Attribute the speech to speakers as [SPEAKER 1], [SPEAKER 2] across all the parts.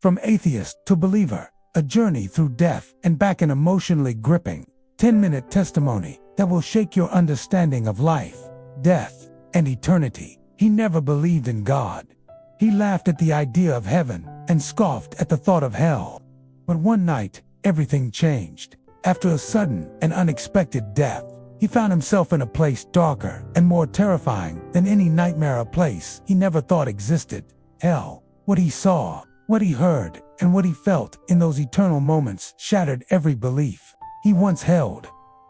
[SPEAKER 1] From atheist to believer, a journey through death and back, an emotionally gripping 10-minute testimony that will shake your understanding of life, death, and eternity. He never believed in God. He laughed at the idea of heaven and scoffed at the thought of hell. But one night, everything changed. After a sudden and unexpected death, he found himself in a place darker and more terrifying than any nightmare, a place he never thought existed. Hell. What he saw, what he heard, and what he felt in those eternal moments shattered every belief he once held.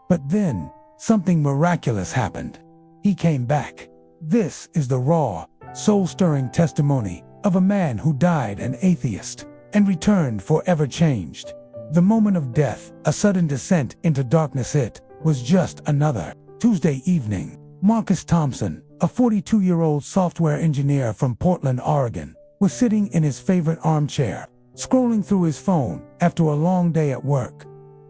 [SPEAKER 1] But then, something miraculous happened. He came back. This is the raw, soul-stirring testimony of a man who died an atheist and returned forever changed. The moment of death, a sudden descent into darkness. It was just another Tuesday evening. Marcus Thompson, a 42-year-old software engineer from Portland, Oregon, was sitting in his favorite armchair, scrolling through his phone after a long day at work.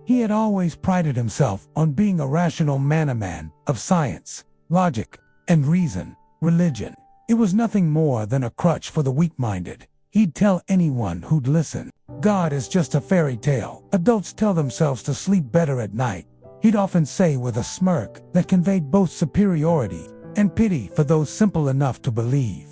[SPEAKER 1] He had always prided himself on being a rational man, a man of science, logic, and reason. Religion, it was nothing more than a crutch for the weak-minded. He'd tell anyone who'd listen, God is just a fairy tale. Adults tell themselves to sleep better at night. He'd often say with a smirk that conveyed both superiority and pity for those simple enough to believe.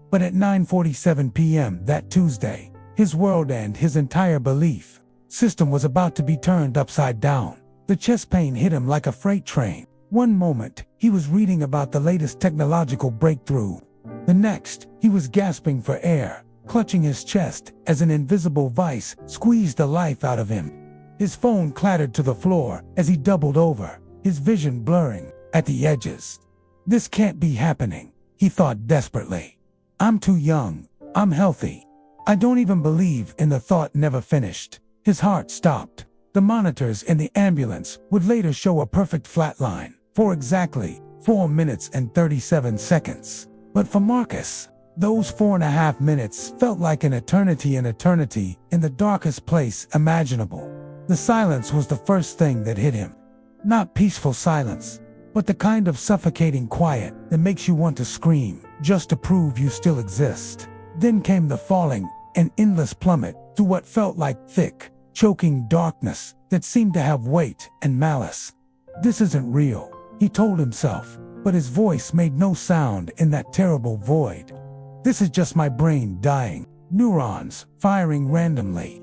[SPEAKER 1] But at 9:47 p.m. that Tuesday, his world and his entire belief system was about to be turned upside down. The chest pain hit him like a freight train. One moment, he was reading about the latest technological breakthrough. The next, he was gasping for air, clutching his chest as an invisible vice squeezed the life out of him. His phone clattered to the floor as he doubled over, his vision blurring at the edges. This can't be happening, he thought desperately. I'm too young. I'm healthy. I don't even believe in the thought. Never finished. His heart stopped. The monitors in the ambulance would later show a perfect flatline for exactly 4 minutes and 37 seconds. But for Marcus, those 4.5 minutes felt like an eternity in the darkest place imaginable. The silence was the first thing that hit him. Not peaceful silence, but the kind of suffocating quiet that makes you want to scream just to prove you still exist. Then came the falling, an endless plummet through what felt like thick, choking darkness that seemed to have weight and malice. This isn't real, he told himself, but his voice made no sound in that terrible void. This is just my brain dying, neurons firing randomly.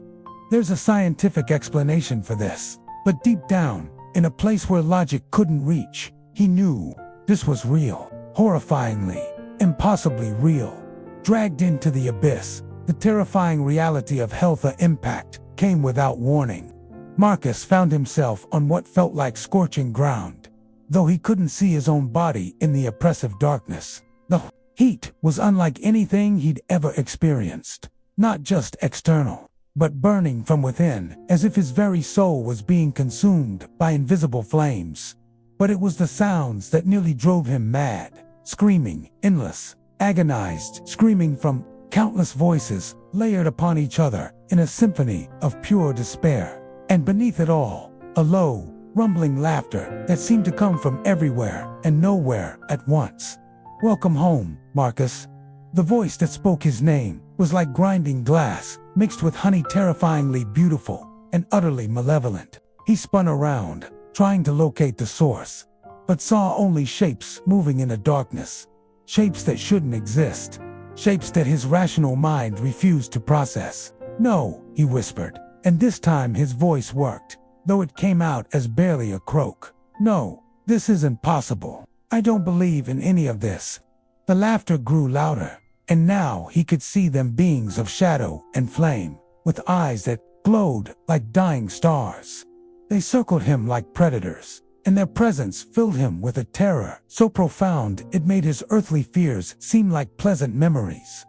[SPEAKER 1] There's a scientific explanation for this, but deep down, in a place where logic couldn't reach, he knew this was real, horrifyingly, impossibly real. Dragged into the abyss, the terrifying reality of health impact came without warning. Marcus found himself on what felt like scorching ground. Though he couldn't see his own body in the oppressive darkness, the heat was unlike anything he'd ever experienced. Not just external, but burning from within, as if his very soul was being consumed by invisible flames. But it was the sounds that nearly drove him mad. Screaming, endless, agonized screaming from countless voices layered upon each other in a symphony of pure despair. And beneath it all, a low, rumbling laughter that seemed to come from everywhere and nowhere at once. Welcome home, Marcus. The voice that spoke his name was like grinding glass, mixed with honey, terrifyingly beautiful and utterly malevolent. He spun around, trying to locate the source, but saw only shapes moving in the darkness. Shapes that shouldn't exist. Shapes that his rational mind refused to process. No, he whispered, and this time his voice worked, though it came out as barely a croak. No, this isn't possible. I don't believe in any of this. The laughter grew louder, and now he could see them, beings of shadow and flame, with eyes that glowed like dying stars. They circled him like predators, and their presence filled him with a terror so profound it made his earthly fears seem like pleasant memories.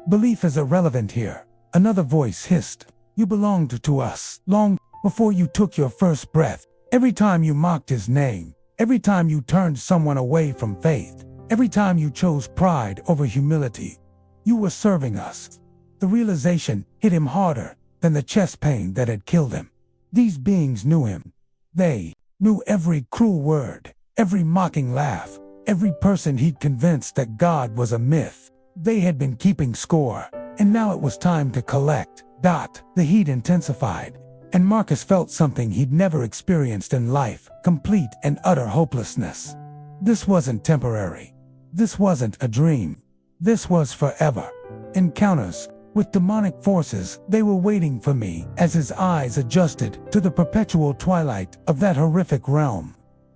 [SPEAKER 1] Belief is irrelevant here, another voice hissed. You belonged to us long before you took your first breath. Every time you mocked his name, every time you turned someone away from faith, every time you chose pride over humility, you were serving us. The realization hit him harder than the chest pain that had killed him. These beings knew him. They knew every cruel word, every mocking laugh, every person he'd convinced that God was a myth. They had been keeping score, and now it was time to collect. The heat intensified, and Marcus felt something he'd never experienced in life, complete and utter hopelessness. This wasn't temporary. This wasn't a dream. This was forever. Encounters with demonic forces, they were waiting for me as his eyes adjusted to the perpetual twilight of that horrific realm.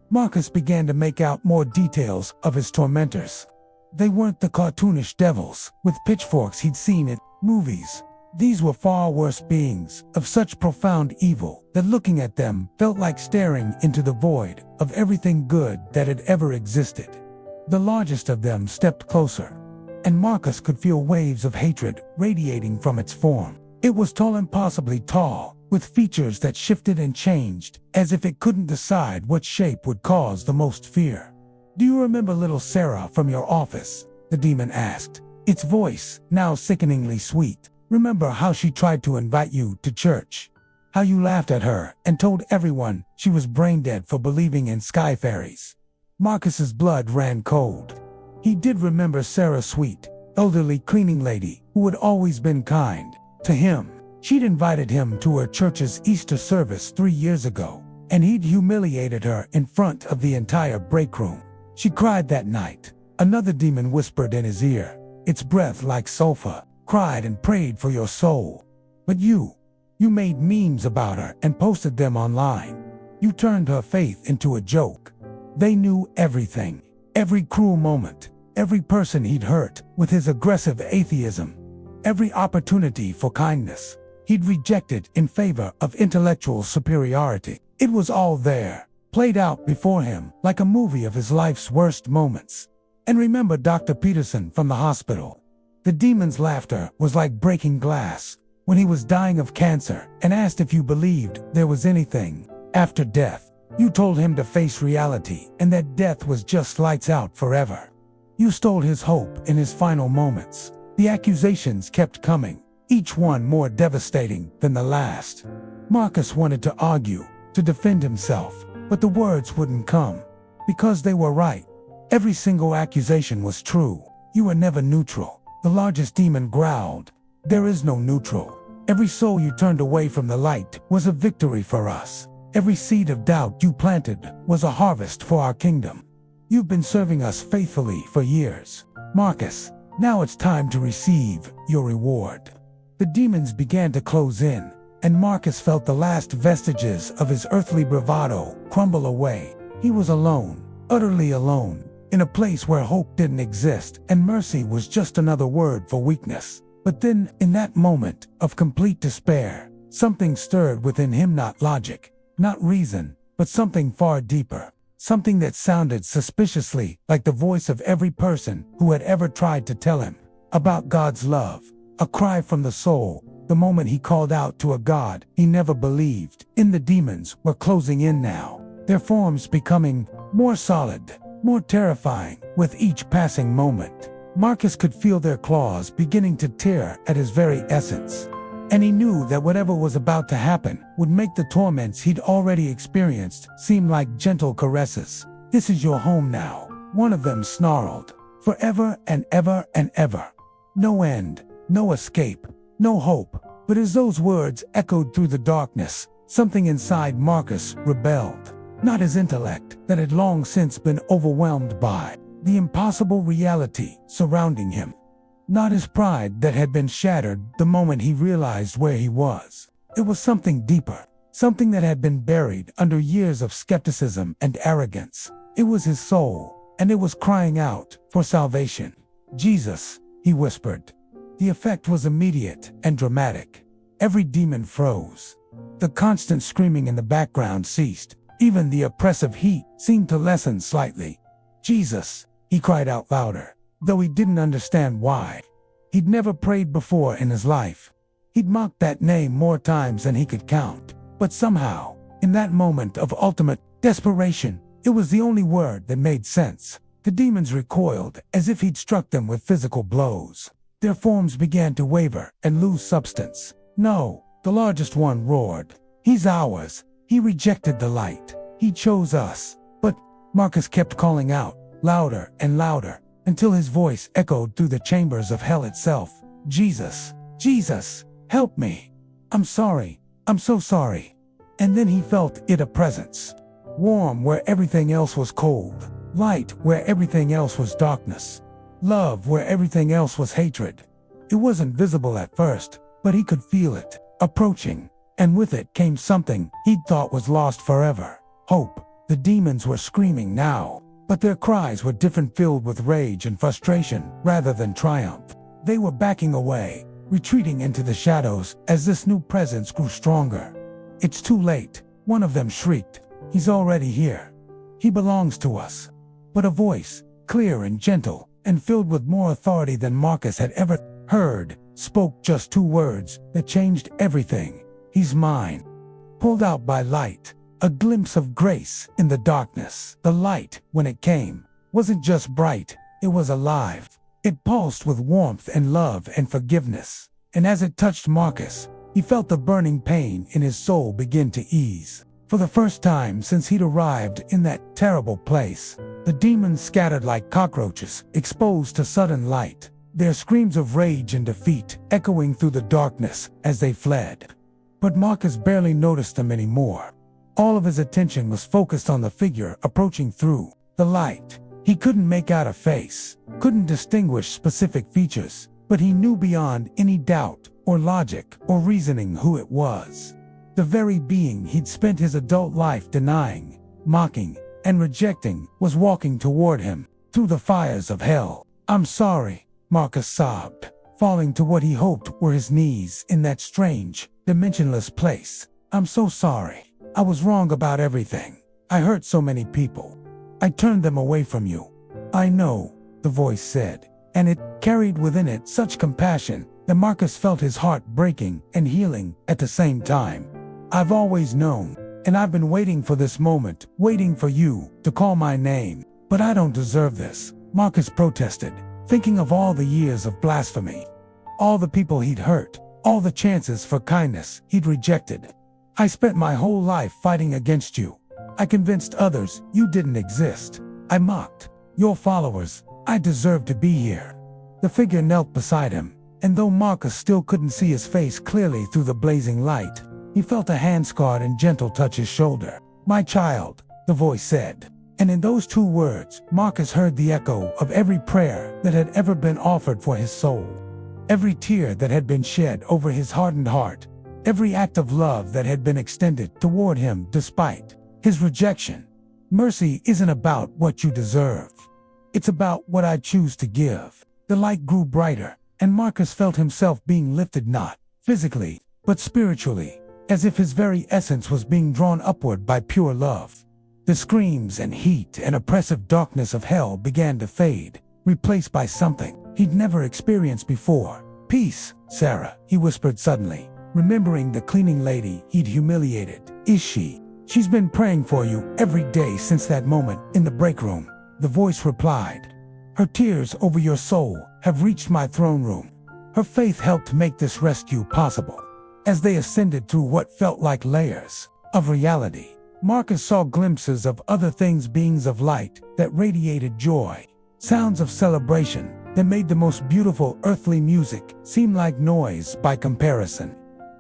[SPEAKER 1] Marcus began to make out more details of his tormentors. They weren't the cartoonish devils with pitchforks he'd seen in movies. These were far worse beings of such profound evil that looking at them felt like staring into the void of everything good that had ever existed. The largest of them stepped closer, and Marcus could feel waves of hatred radiating from its form. It was tall, impossibly tall, with features that shifted and changed, as if it couldn't decide what shape would cause the most fear. "Do you remember little Sarah from your office?" the demon asked, its voice now sickeningly sweet. "Remember how she tried to invite you to church? How you laughed at her and told everyone she was brain dead for believing in sky fairies?" Marcus's blood ran cold. He did remember Sarah, sweet, elderly cleaning lady who had always been kind to him. She'd invited him to her church's Easter service 3 years ago, and he'd humiliated her in front of the entire break room. She cried that night. Another demon whispered in his ear, its breath like sulfur, cried and prayed for your soul. But you made memes about her and posted them online. You turned her faith into a joke. They knew everything, every cruel moment, every person he'd hurt with his aggressive atheism, every opportunity for kindness he'd rejected in favor of intellectual superiority. It was all there, played out before him like a movie of his life's worst moments. And remember Dr. Peterson from the hospital? The demon's laughter was like breaking glass when he was dying of cancer and asked if you believed there was anything after death. You told him to face reality and that death was just lights out forever. You stole his hope in his final moments. The accusations kept coming, each one more devastating than the last. Marcus wanted to argue, to defend himself, but the words wouldn't come, because they were right. Every single accusation was true. You were never neutral. The largest demon growled, "There is no neutral. Every soul you turned away from the light was a victory for us. Every seed of doubt you planted was a harvest for our kingdom. You've been serving us faithfully for years, Marcus. Now it's time to receive your reward." The demons began to close in, and Marcus felt the last vestiges of his earthly bravado crumble away. He was alone, utterly alone, in a place where hope didn't exist and mercy was just another word for weakness. But then, in that moment of complete despair, something stirred within him, not logic, not reason, but something far deeper. Something that sounded suspiciously like the voice of every person who had ever tried to tell him about God's love. A cry from the soul, the moment he called out to a God he never believed in. The demons were closing in now, their forms becoming more solid, more terrifying with each passing moment. Marcus could feel their claws beginning to tear at his very essence. And he knew that whatever was about to happen would make the torments he'd already experienced seem like gentle caresses. "This is your home now," one of them snarled. "Forever and ever and ever. No end, no escape, no hope." But as those words echoed through the darkness, something inside Marcus rebelled. Not his intellect that had long since been overwhelmed by the impossible reality surrounding him. Not his pride that had been shattered the moment he realized where he was. It was something deeper, something that had been buried under years of skepticism and arrogance. It was his soul, and it was crying out for salvation. "Jesus," he whispered. The effect was immediate and dramatic. Every demon froze. The constant screaming in the background ceased. Even the oppressive heat seemed to lessen slightly. "Jesus," he cried out louder, though he didn't understand why. He'd never prayed before in his life. He'd mocked that name more times than he could count. But somehow, in that moment of ultimate desperation, it was the only word that made sense. The demons recoiled as if he'd struck them with physical blows. Their forms began to waver and lose substance. "No," the largest one roared. "He's ours. He rejected the light. He chose us." But Marcus kept calling out, louder and louder, until his voice echoed through the chambers of hell itself. "Jesus, Jesus, help me." I'm sorry. I'm so sorry. And then he felt a presence. Warm where everything else was cold. Light where everything else was darkness. Love where everything else was hatred. It wasn't visible at first, but he could feel it, approaching. And with it came something he'd thought was lost forever. Hope. The demons were screaming now, but their cries were different, filled with rage and frustration rather than triumph. They were backing away, retreating into the shadows as this new presence grew stronger. It's too late, one of them shrieked. He's already here. He belongs to us. But a voice, clear and gentle, and filled with more authority than Marcus had ever heard, spoke just two words that changed everything. He's mine. Pulled out by light, a glimpse of grace in the darkness. The light, when it came, wasn't just bright, it was alive. It pulsed with warmth and love and forgiveness. And as it touched Marcus, he felt the burning pain in his soul begin to ease. For the first time since he'd arrived in that terrible place, the demons scattered like cockroaches, exposed to sudden light, their screams of rage and defeat echoing through the darkness as they fled. But Marcus barely noticed them anymore. All of his attention was focused on the figure approaching through the light. He couldn't make out a face, couldn't distinguish specific features, but he knew beyond any doubt or logic or reasoning who it was. The very being he'd spent his adult life denying, mocking, and rejecting was walking toward him through the fires of hell. I'm sorry, Marcus sobbed, falling to what he hoped were his knees in that strange, dimensionless place. I'm so sorry. I was wrong about everything. I hurt so many people. I turned them away from you. I know, the voice said, and it carried within it such compassion that Marcus felt his heart breaking and healing at the same time. I've always known, and I've been waiting for this moment, waiting for you to call my name. But I don't deserve this, Marcus protested, thinking of all the years of blasphemy, all the people he'd hurt, all the chances for kindness he'd rejected. I spent my whole life fighting against you. I convinced others you didn't exist. I mocked your followers. I deserve to be here. The figure knelt beside him, and though Marcus still couldn't see his face clearly through the blazing light, he felt a hand scarred and gentle touch his shoulder. My child, the voice said. And in those two words, Marcus heard the echo of every prayer that had ever been offered for his soul. Every tear that had been shed over his hardened heart. Every act of love that had been extended toward him despite his rejection. Mercy isn't about what you deserve. It's about what I choose to give. The light grew brighter, and Marcus felt himself being lifted not physically, but spiritually, as if his very essence was being drawn upward by pure love. The screams and heat and oppressive darkness of hell began to fade, replaced by something he'd never experienced before. Peace, Sarah, he whispered suddenly, remembering the cleaning lady he'd humiliated. Is she? She's been praying for you every day since that moment in the break room, the voice replied. Her tears over your soul have reached my throne room. Her faith helped make this rescue possible. As they ascended through what felt like layers of reality, Marcus saw glimpses of other things, beings of light that radiated joy, sounds of celebration that made the most beautiful earthly music seem like noise by comparison.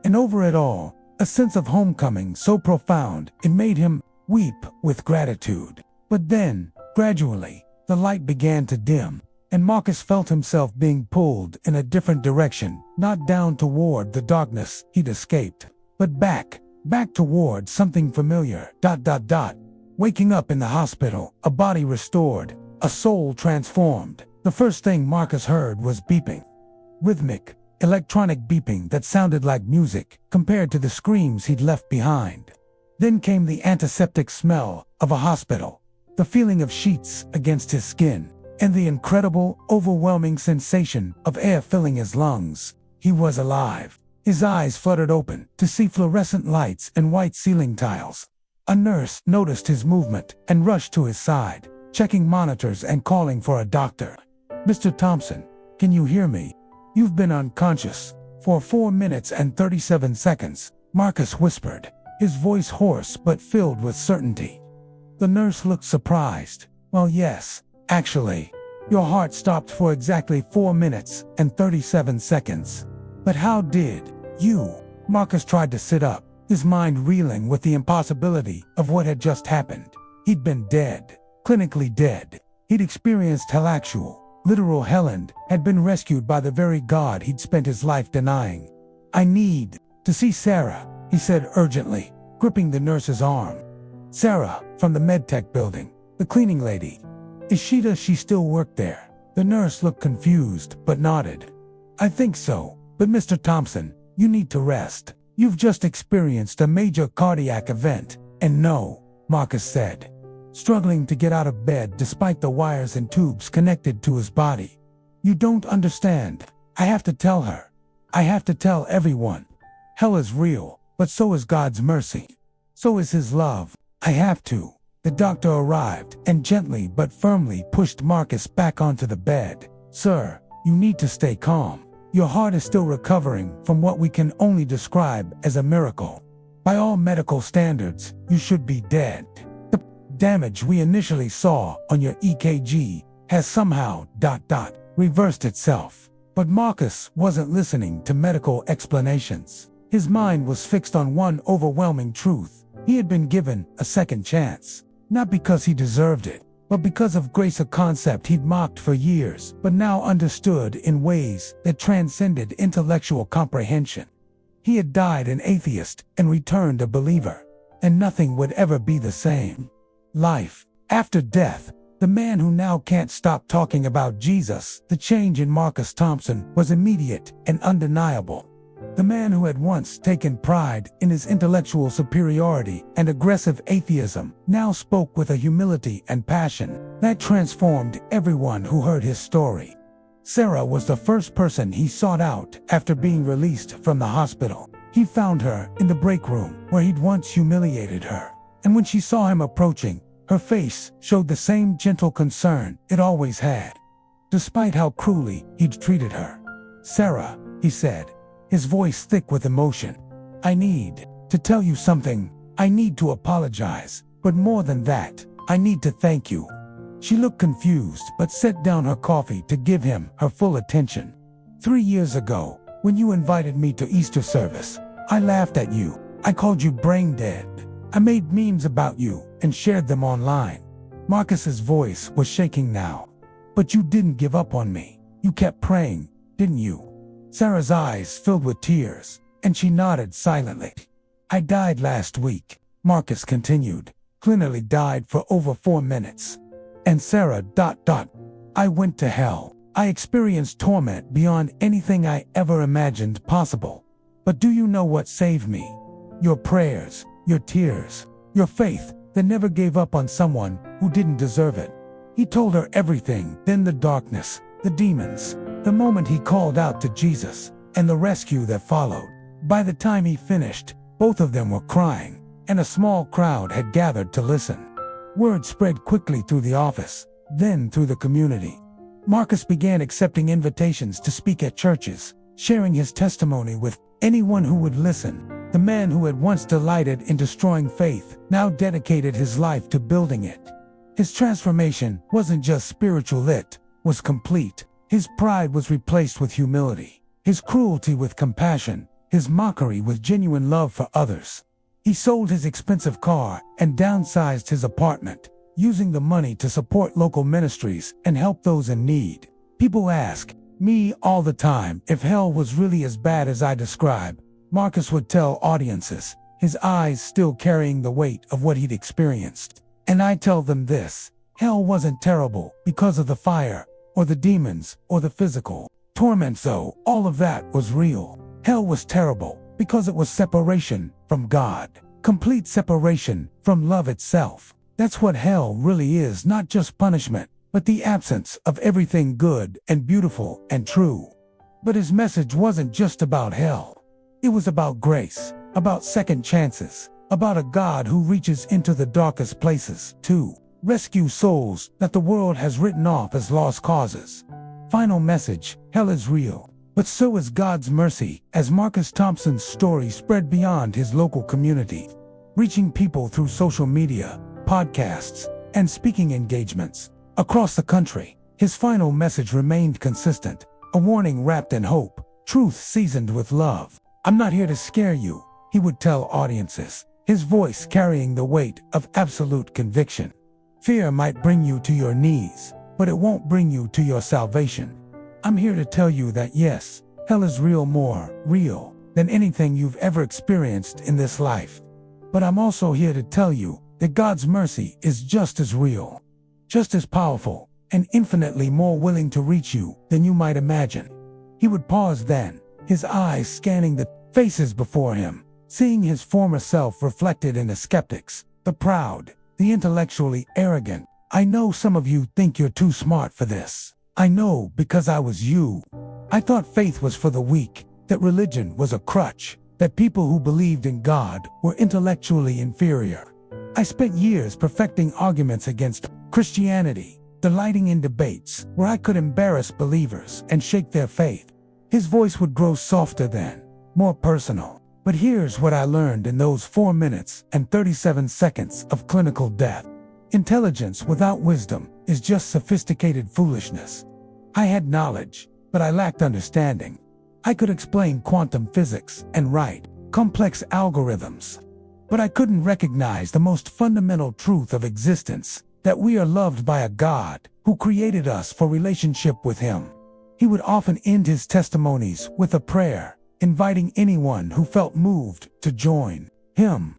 [SPEAKER 1] And over it all, a sense of homecoming so profound it made him weep with gratitude. But then, gradually, the light began to dim, and Marcus felt himself being pulled in a different direction, not down toward the darkness he'd escaped, but back toward something familiar. Waking up in the hospital, a body restored, a soul transformed. The first thing Marcus heard was beeping. Rhythmic, electronic beeping that sounded like music compared to the screams he'd left behind. Then came the antiseptic smell of a hospital, the feeling of sheets against his skin, and the incredible, overwhelming sensation of air filling his lungs. He was alive. His eyes fluttered open to see fluorescent lights and white ceiling tiles. A nurse noticed his movement and rushed to his side, checking monitors and calling for a doctor. Mr. Thompson, can you hear me? You've been unconscious for 4 minutes and 37 seconds, Marcus whispered, his voice hoarse but filled with certainty. The nurse looked surprised. Well, yes, actually, your heart stopped for exactly 4 minutes and 37 seconds. But how did you Marcus tried to sit up, his mind reeling with the impossibility of what had just happened. He'd been dead, clinically dead. He'd experienced hell. Actual, literal hell, and had been rescued by the very God he'd spent his life denying. "I need to see Sarah," he said urgently, gripping the nurse's arm. "Sarah, from the medtech building, the cleaning lady. Does she still work there?" The nurse looked confused, but nodded. "I think so, but Mr. Thompson, you need to rest. You've just experienced a major cardiac event." "And no," Marcus said, struggling to get out of bed despite the wires and tubes connected to his body. "You don't understand. I have to tell her. I have to tell everyone. Hell is real, but so is God's mercy. So is His love. I have to." The doctor arrived and gently but firmly pushed Marcus back onto the bed. "Sir, you need to stay calm. Your heart is still recovering from what we can only describe as a miracle. By all medical standards, you should be dead. The damage we initially saw on your EKG has somehow reversed itself." But Marcus wasn't listening to medical explanations. His mind was fixed on one overwhelming truth. He had been given a second chance. Not because he deserved it, but because of grace, a concept he'd mocked for years, but now understood in ways that transcended intellectual comprehension. He had died an atheist and returned a believer, and nothing would ever be the same. Life after death. The man who now can't stop talking about Jesus. The change in Marcus Thompson was immediate and undeniable. The man who had once taken pride in his intellectual superiority and aggressive atheism now spoke with a humility and passion that transformed everyone who heard his story. Sarah was the first person he sought out after being released from the hospital. He found her in the break room where he'd once humiliated her, and when she saw him approaching, her face showed the same gentle concern it always had, despite how cruelly he'd treated her. "Sarah," he said, his voice thick with emotion, "I need to tell you something. I need to apologize, but more than that, I need to thank you." She looked confused but set down her coffee to give him her full attention. 3 years ago, when you invited me to Easter service, I laughed at you. I called you brain dead. I made memes about you and shared them online." Marcus's voice was shaking now. "But you didn't give up on me. You kept praying, didn't you?" Sarah's eyes filled with tears, and she nodded silently. "I died last week," Marcus continued. "Clinically died for over 4 minutes. And Sarah, I went to hell. I experienced torment beyond anything I ever imagined possible. But do you know what saved me? Your prayers, your tears, your faith that never gave up on someone who didn't deserve it." He told her everything, then the darkness, the demons, the moment he called out to Jesus, and the rescue that followed. By the time he finished, both of them were crying, and a small crowd had gathered to listen. Word spread quickly through the office, then through the community. Marcus began accepting invitations to speak at churches, sharing his testimony with anyone who would listen. The man who had once delighted in destroying faith now dedicated his life to building it. His transformation wasn't just spiritual, it was complete. His pride was replaced with humility, his cruelty with compassion, his mockery with genuine love for others. He sold his expensive car and downsized his apartment, using the money to support local ministries and help those in need. People ask me all the time if hell was really as bad as I describe. Marcus would tell audiences, his eyes still carrying the weight of what he'd experienced. And I tell them this: hell wasn't terrible because of the fire, or the demons, or the physical torment, though all of that was real. Hell was terrible because it was separation from God, complete separation from love itself. That's what hell really is, not just punishment, but the absence of everything good and beautiful and true. But his message wasn't just about hell. It was about grace, about second chances, about a God who reaches into the darkest places to rescue souls that the world has written off as lost causes. Final message: hell is real, but so is God's mercy. As Marcus Thompson's story spread beyond his local community, reaching people through social media, podcasts, and speaking engagements across the country, his final message remained consistent: a warning wrapped in hope, truth seasoned with love. "I'm not here to scare you," he would tell audiences, his voice carrying the weight of absolute conviction. "Fear might bring you to your knees, but it won't bring you to your salvation. I'm here to tell you that yes, hell is real, more real than anything you've ever experienced in this life. But I'm also here to tell you that God's mercy is just as real, just as powerful, and infinitely more willing to reach you than you might imagine." He would pause then, his eyes scanning the faces before him, seeing his former self reflected in the skeptics, the proud, the intellectually arrogant. "I know some of you think you're too smart for this. I know because I was you. I thought faith was for the weak, that religion was a crutch, that people who believed in God were intellectually inferior. I spent years perfecting arguments against Christianity, delighting in debates where I could embarrass believers and shake their faith." His voice would grow softer then, more personal. "But here's what I learned in those 4 minutes and 37 seconds of clinical death. Intelligence without wisdom is just sophisticated foolishness. I had knowledge, but I lacked understanding. I could explain quantum physics and write complex algorithms, but I couldn't recognize the most fundamental truth of existence, that we are loved by a God who created us for relationship with Him." He would often end his testimonies with a prayer, inviting anyone who felt moved to join him.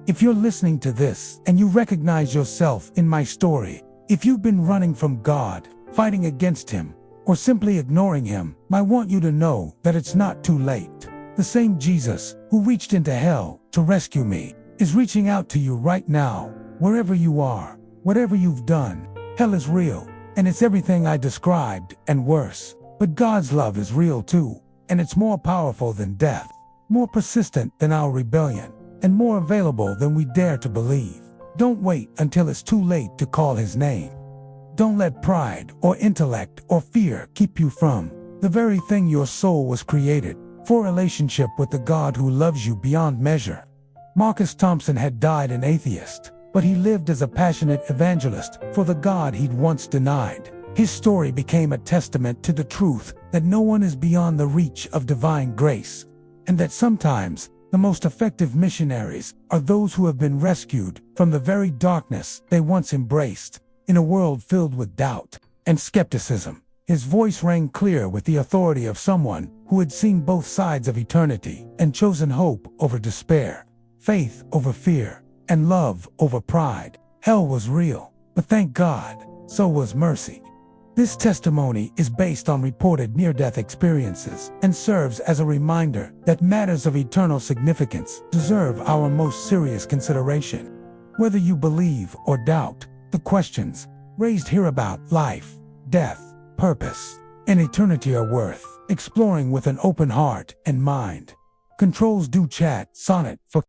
[SPEAKER 1] If you're listening to this and you recognize yourself in my story, if you've been running from God, fighting against Him, or simply ignoring Him, I want you to know that it's not too late. The same Jesus who reached into hell to rescue me is reaching out to you right now, wherever you are, whatever you've done. Hell is real, and it's everything I described and worse. But God's love is real too, and it's more powerful than death, more persistent than our rebellion, and more available than we dare to believe. Don't wait until it's too late to call His name. Don't let pride or intellect or fear keep you from the very thing your soul was created for: relationship with the God who loves you beyond measure. Marcus Thompson had died an atheist, but he lived as a passionate evangelist for the God he'd once denied. His story became a testament to the truth that no one is beyond the reach of divine grace, and that sometimes the most effective missionaries are those who have been rescued from the very darkness they once embraced. In a world filled with doubt and skepticism, his voice rang clear with the authority of someone who had seen both sides of eternity and chosen hope over despair, faith over fear, and love over pride. Hell was real, but thank God, so was mercy. This testimony is based on reported near-death experiences and serves as a reminder that matters of eternal significance deserve our most serious consideration. Whether you believe or doubt, the questions raised here about life, death, purpose, and eternity are worth exploring with an open heart and mind. Controls do chat, Sonnet for